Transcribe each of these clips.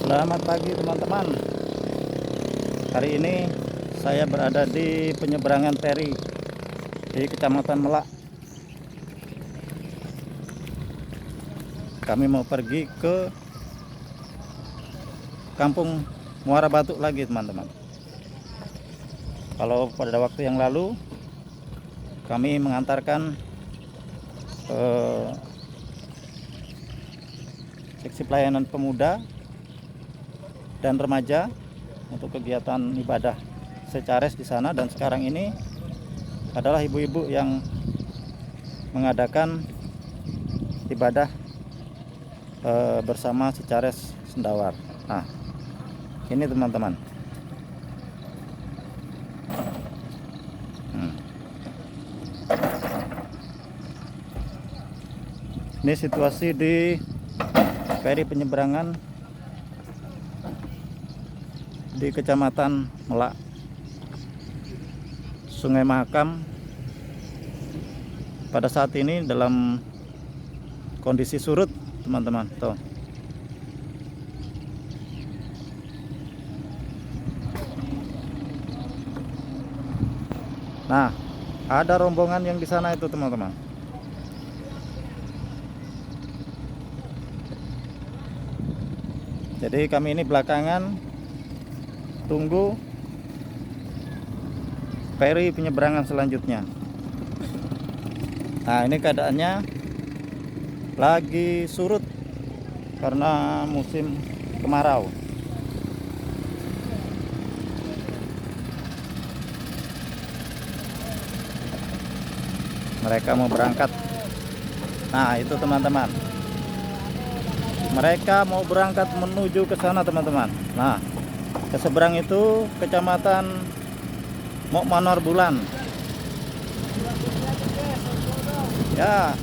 Selamat pagi teman-teman. Hari ini saya berada di penyeberangan feri di Kecamatan Melak. Kami mau pergi ke Kampung Muara Batu lagi teman-teman. Kalau pada waktu yang lalu kami mengantarkan seksi pelayanan pemuda dan remaja untuk kegiatan ibadah secares di sana, dan sekarang ini adalah ibu-ibu yang mengadakan ibadah bersama secares Sendawar. Nah, ini teman-teman. Ini situasi di feri penyeberangan di Kecamatan Melak, Sungai Mahakam. Pada saat ini dalam kondisi surut teman-teman. Tuh. Nah, ada rombongan yang di sana itu teman-teman. Jadi kami ini belakangan tunggu feri penyeberangan selanjutnya. Nah, ini keadaannya lagi surut karena musim kemarau. Mereka mau berangkat. Nah, itu teman-teman. Mereka mau berangkat menuju ke sana teman-teman. Nah, ke seberang itu Kecamatan Mokmanor Bulan. Ya.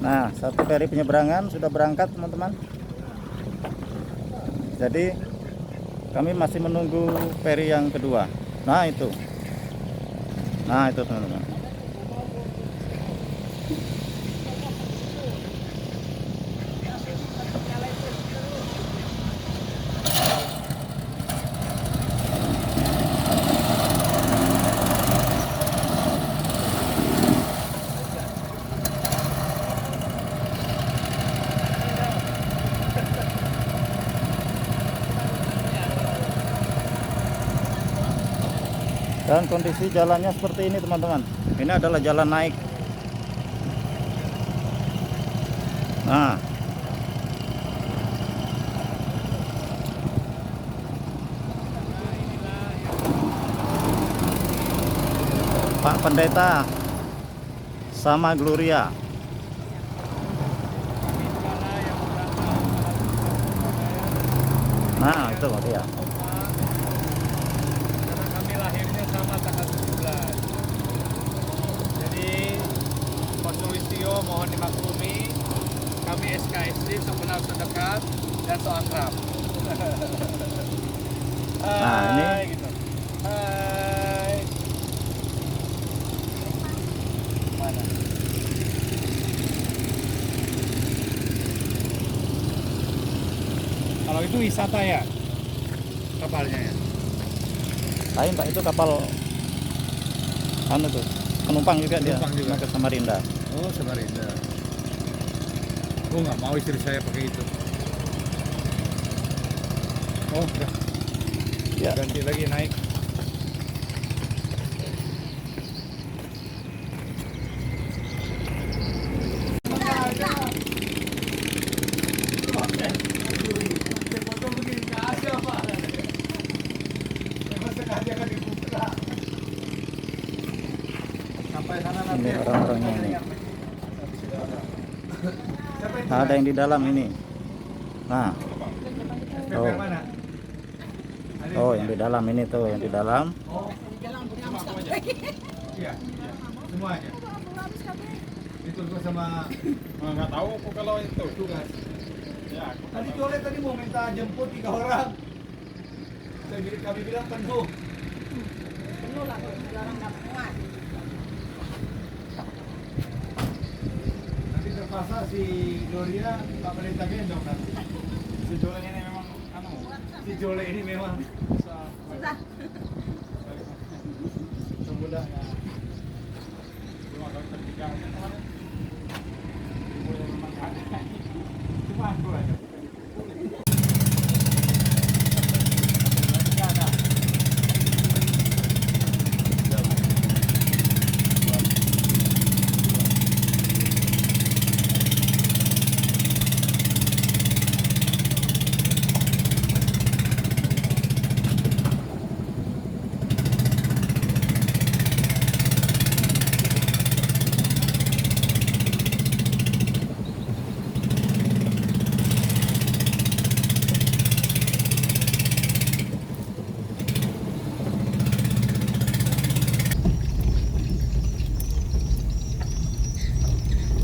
Nah, satu feri penyeberangan sudah berangkat teman-teman. Jadi kami masih menunggu feri yang kedua. Nah itu teman-teman. Dan kondisi jalannya seperti ini teman-teman. Ini adalah jalan naik. Nah, Pak Pendeta sama Gloria. Nah, itu Pak ya. Mohon dimaklumi, kami SKSD sebenar sedekat dan seakrab. Nah, ini gitu. Hai. Mana? Kalau itu wisata ya, kapalnya ya. lain Pak, itu kapal anu tuh, penumpang juga Penumpang dia juga. ke Samarinda. Oh, Samarinda. Oh, nggak mau istri saya pakai itu. Oh, udah. Ya. Ganti lagi naik. Ini orang-orangnya ini. Ada yang di dalam ini. Nah, oh. Oh, yang di dalam ini tuh, yang di dalam. Iya, semuanya. Itu gua sama nggak tahu aku kalau itu tugas. Ya, tadi Jole tadi mau minta jemput 3 orang. Kami bilang penuh. Penuh lah, orang nggak muat. Nanti terpaksa si Gloria tak perintah gendong nanti. Si Jole ini memang si Jole ini memang Sudah. semudah ya. Cuma kalau ketika kemarin ibu yang memang ada. Cuma aku aja.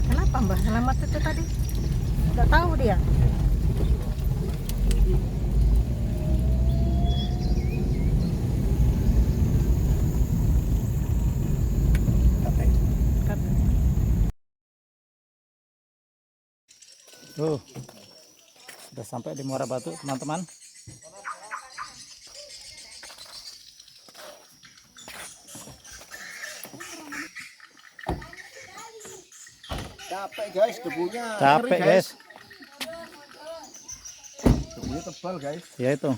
Kenapa Mbah Selamat itu tadi? Udah tahu dia. Tuh, sudah sampai di Muara Batu, teman-teman. Capek guys, debunya. Capek, guys. Debunya tebal guys. Ya itu.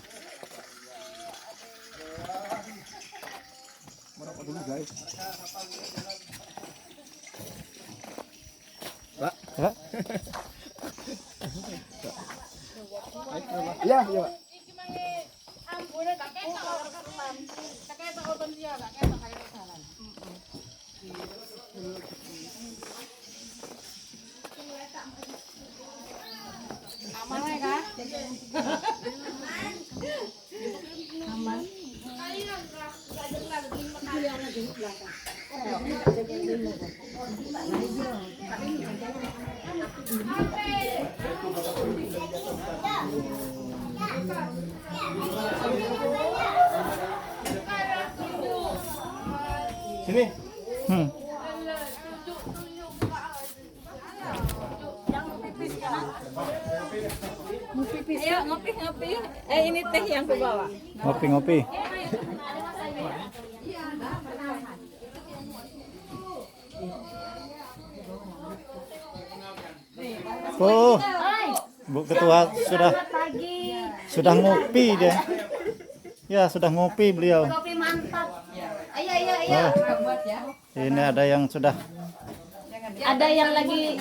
Merokok dulu guys. Ya. Iya, iya. Sini. Hmm. Ayo ngopi-ngopi. Ini teh yang ku bawa. Ngopi-ngopi. Oh, Bu Ketua sudah ngopi dia. Ya, sudah ngopi beliau. Kopi mantap. Ayo, ayo, ayo. Oh, ini ada yang sudah. Ada yang lagi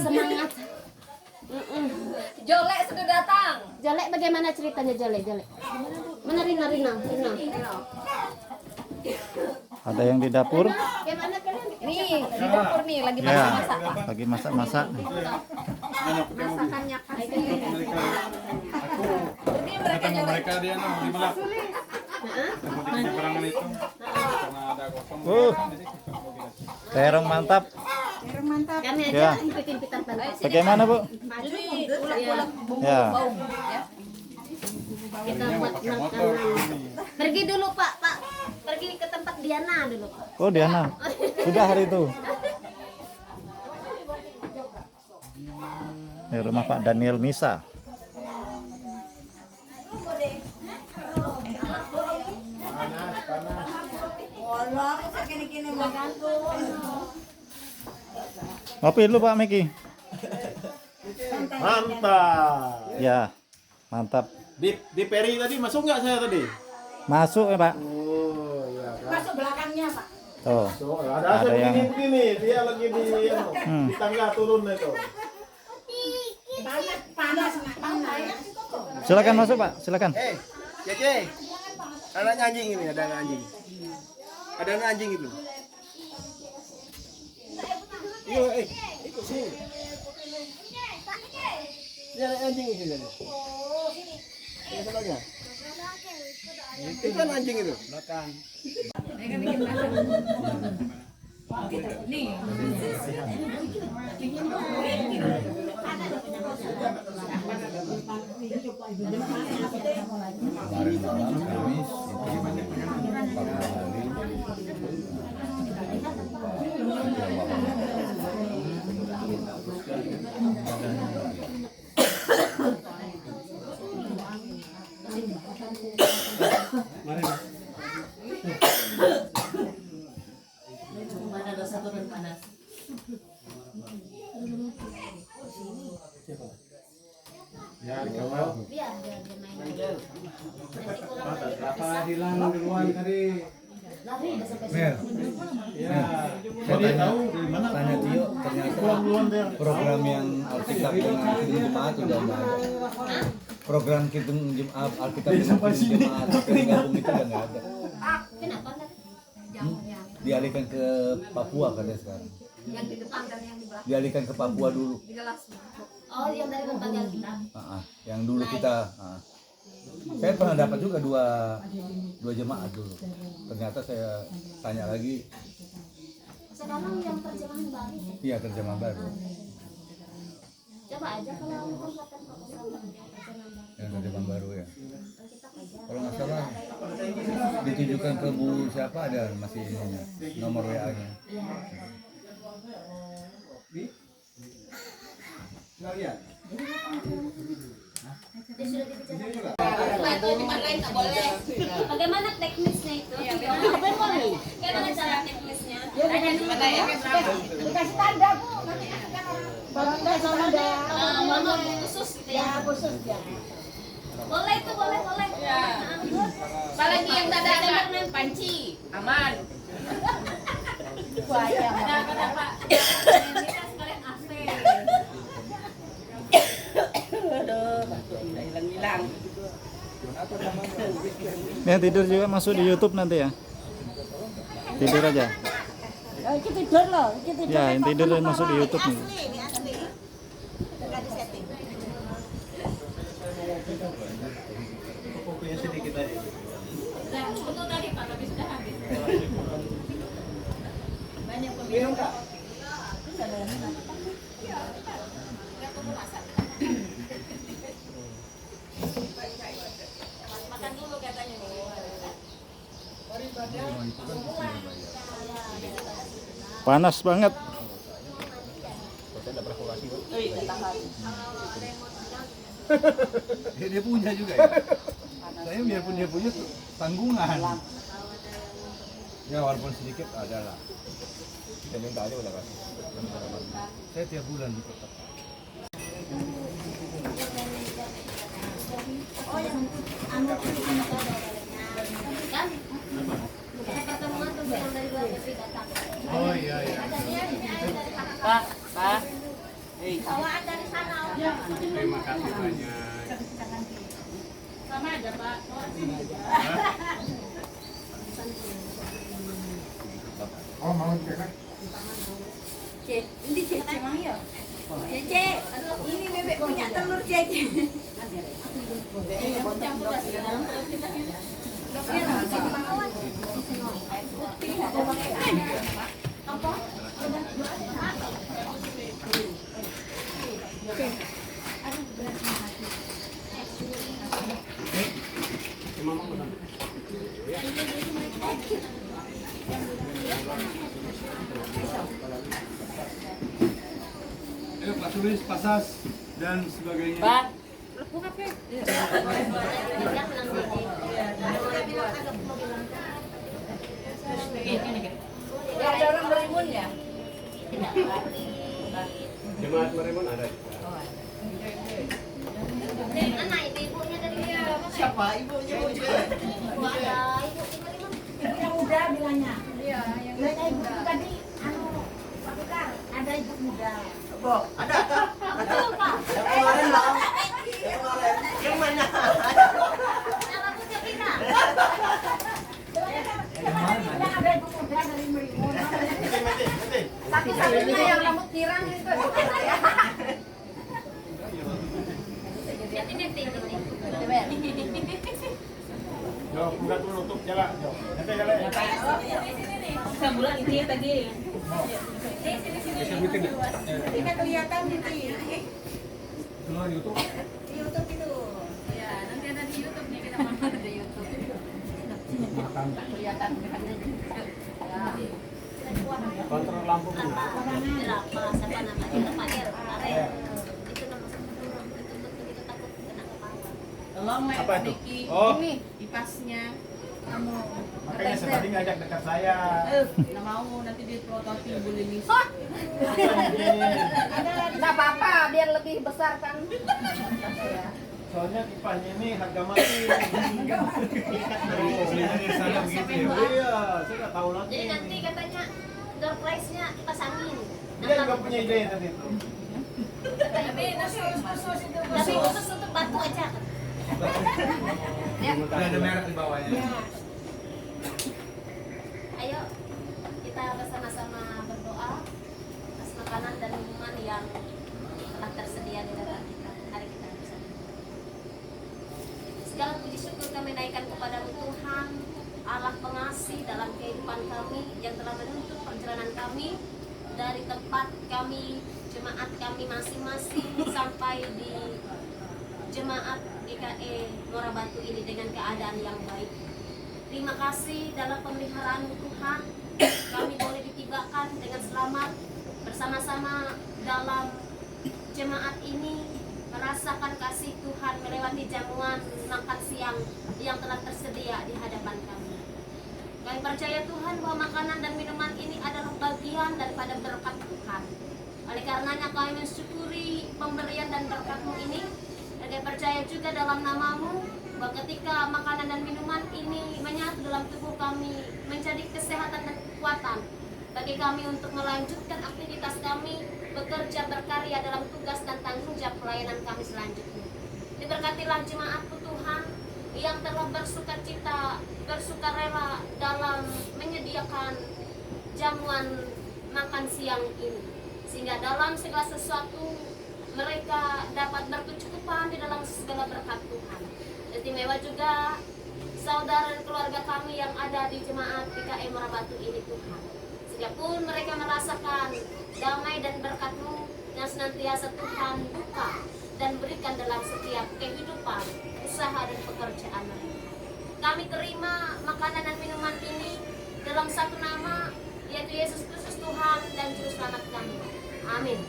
semangat. Jole sudah datang. Jole bagaimana ceritanya Jole? Jole. Mana Rina? Ada yang di dapur. Gimana kalian? Nih, di dapur nih lagi Ya, masak-masak. lagi masak-masak. Masakannya Ketemu mereka dia di Melak. Di perangan itu. Karena ada kosong. Terong mantap. Kami Ya. aja bikin pita tante. Bagaimana, Bu? Jadi Ya. kita buat makanan. Pergi dulu Pak. Pergi ke tempat Diana dulu. Oh, Diana. Sudah hari itu. Di rumah Pak Daniel Misa. Ngopi dulu Pak Miki. Mantap. Ya, mantap. Di Peri tadi masuk nggak saya tadi? Masuk ya Pak. Oh iya. Masuk belakangnya Pak. Tuh. So, ada yang begini, dia lagi di tangga turun itu. Panas. Silakan masuk Pak, silakan. Cece, anaknya anjing ini, ada anak anjing. Ada anak anjing itu. Yo, ikut sini. Ini anak anjing ini. Ini sebagainya. Itu kan anjing itu. Belakang. Kemarin malam Kamis itu Pak Wali Mana dosa turun panas. ya dikawal. Biar dia main. Nanti kurang Berapa hilang duluan tadi? lari udah sampai Mer. Ya. Jadi tahu dari mana? Tanya Tio, ternyata program yang Alkitab dengan Kidung Jemaat udah nggak ada. Program Kidung Jemaat Alkitab dengan Kidung Jemaat gabung itu udah nggak ada. Kenapa enggak? Dialihkan ke Papua katanya sekarang. Yang di depan dan yang di belakang. Dialihkan ke Papua dulu. Oh, yang dari berbagai kita. Yang dulu kita. Saya pernah dapat juga dua jemaat dulu. Ternyata saya tanya lagi, Sekarang yang terjemahan baru. iya terjemah baru. Coba aja kalau kontrakan proposal terjemahan baru. Yang terjemah baru ya. Kita kejar. Kalau nggak salah ditujukan ke Bu siapa ada masih ininya, nomor WA-nya. Iya. Dia sudah dibicarakan. Itu di mana lain tak boleh. Bagaimana teknisnya itu? Bagaimana cara teknisnya? Ada ya? Dikasih tanda bu, bangga sama ada Mama khusus gitu ya? khusus ya. Boleh itu, boleh. Ya. Apalagi yang dadakan panci, aman. Buaya. Ada Pak. Kita sekalian AC. Aduh, udah hilang-hilang. Yang tidur juga masuk di YouTube nanti ya. Tidur aja. Itu tidur loh, itu tidur. Ya, yang tidur masuk di YouTube nih. Ini asli. Enggak di setting. Nah, betul tadi Pak, tapi sudah habis. Banyak Minum Kak. makan dulu katanya nih. Panas banget. Dia punya juga ya. Saya biarpun dia punya tanggungan. Ya walaupun sedikit ada lah. Kita minta aja udah kasih. Saya tiap bulan ditetap. Oh, yang anu kan? Kita pertemuan tuh yang dari luar negeri datang. Oh iya. Ada dia, ini ada dari Pak, Pak. bawaan dari sana. Terima kasih banyak. Sama aja, Pak. Oh mau dikasih? Cek, ini cek emang ya. Cek, aduh ini bebek punya telur cek. Pak Tulis, Pasas dan sebagainya. Pak. Ya ada orang berimun ya. Jemaat Marimun ada. Anak ibu-ibunya dari Siapa ibunya? ibu ada ibu Ibu yang muda bilangnya. Iya, yang ibu tadi anu Pak Fikar, ada ibu muda. betul Pak. Yang mana? Nama punya kita. Yang ada ibu muda dari Merimun. Tapi satunya yang rambut pirang itu. Jadi nanti. Kalau buka tuh nutup jalan. Nanti jalan. Sa bulan itu ya tadi. Bisa meeting ya? Kita kelihatan gitu ya. Keluar YouTube. Di YouTube itu. Ya, nanti ada di YouTube nih kita makan di YouTube. Makan. Kelihatan. Kontrol lampu dulu. Berapa siapa namanya Pak R kemarin itu nomor satu betul-betul kita takut kena kepala. Tolong Mek, Apa itu? Niki. Oh. Ini dipasnya. Kamu. Makanya tadi ngajak dekat saya. Nggak mau nanti di prototin bulinis. Nggak apa-apa, biar lebih besar kan. Soalnya kipasnya ini harga mati. Belinya di sana begitu ya. Iya, saya nggak tahu lagi. Jadi nanti katanya door price-nya kipas angin. Dia juga punya ide tadi itu. Tapi khusus untuk batu aja. Ya. Ada merek di bawahnya. Ayo kita bersama-sama berdoa atas makanan dan minuman yang telah tersedia di dalam kita. Mari kita bersama. Segala puji syukur kami naikkan kepada Tuhan Allah pengasih dalam kehidupan kami yang telah menuntut perjalanan kami dari tempat kami jemaat kami masing-masing sampai di jemaat GKE Muara Batu ini dengan keadaan yang baik. Terima kasih dalam pemeliharaan Tuhan kami boleh ditibakan dengan selamat bersama-sama dalam jemaat ini merasakan kasih Tuhan melewati jamuan makan siang yang telah tersedia di hadapan kami. Kami percaya Tuhan bahwa makanan dan minuman ini adalah bagian daripada berkat Tuhan. Oleh karenanya kami mensyukuri pemberian dan berkat-Mu ini. Dan kami percaya juga dalam nama-Mu bahwa ketika makanan dan minuman ini menyatu dalam tubuh kami menjadi kesehatan dan kekuatan bagi kami untuk melanjutkan aktivitas kami bekerja berkarya dalam tugas dan tanggung jawab pelayanan kami selanjutnya. Diberkatilah jemaat-Mu Tuhan yang telah bersukacita, bersukarela dalam menyediakan jamuan makan siang ini, sehingga dalam segala sesuatu mereka dapat berkecukupan di dalam segala berkat Tuhan. Istimewa juga saudara dan keluarga kami yang ada di jemaat GKE Muara Batu ini Tuhan. Sehingga pun mereka merasakan damai dan berkat-Mu yang senantiasa Tuhan buka dan berikan dalam setiap kehidupan, usaha dan pekerjaan mereka. Kami terima makanan dan minuman ini dalam satu nama, yaitu Yesus Kristus Tuhan dan Juru Selamat kami. Amin.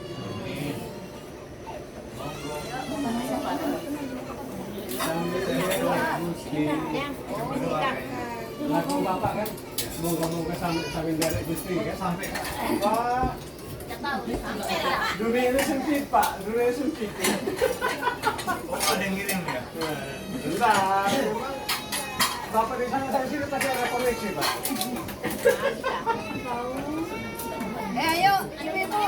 Lagu Bapak kan, moga-moga sampai dari Gusti kan sampai. Wah, Tidak tahu, sampai ya. dunia ini sempit Pak, dunia ini sempit. Oh, ada yang ngirim ya? Bentar, memang Bapak di sana saya sini tadi ada koneksi Pak. Ayo, ibu-ibu.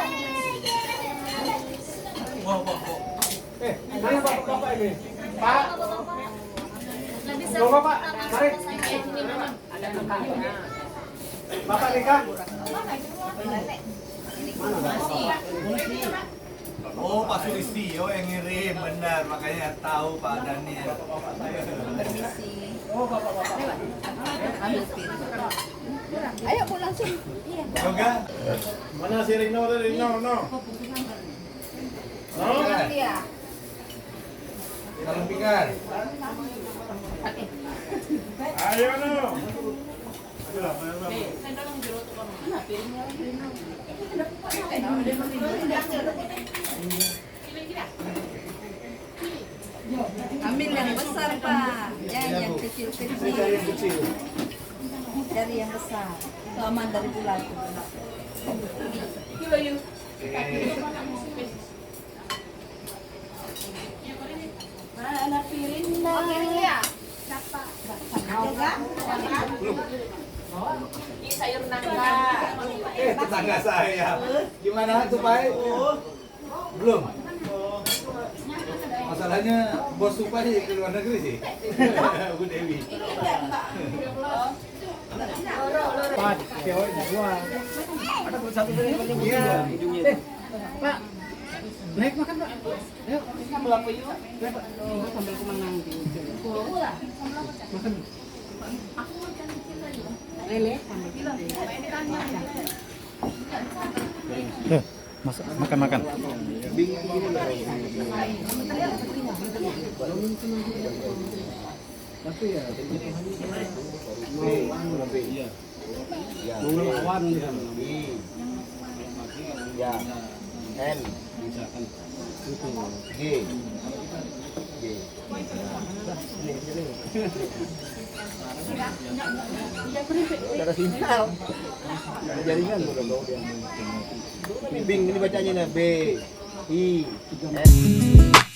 Mana Bapak ini? Pak, Lebih coba Pak, mari. Bapak nikah. Oh, Pak Sulistio yang ngirim, benar. Makanya tahu Pak Daniel. Ayo bu langsung. Iya. Yoga? Mana si Rino tadi? Rino, no. No? Iya. Salam pikar. Ayo no. Ambil yang besar pak. Yang kecil-kecil. Dari yang besar. Itu aman dari bulan. Mana piringnya? Oh piringnya. Ini sayur nangka. Tetangga saya. Gimana tuh Pak? Belum. Masalahnya bos Tupai ke luar negeri sih. Bu Dewi. Pak, cewek dijual. Ada satu dari Iya. Pak, naik makan Pak. Ayo. Sambil aku yuk. Sambil kemenang. Makan. Makan. Ya. N. G. Ada sinyal. Ada jaringan udah bau dia. Bing ini bacanya B I N.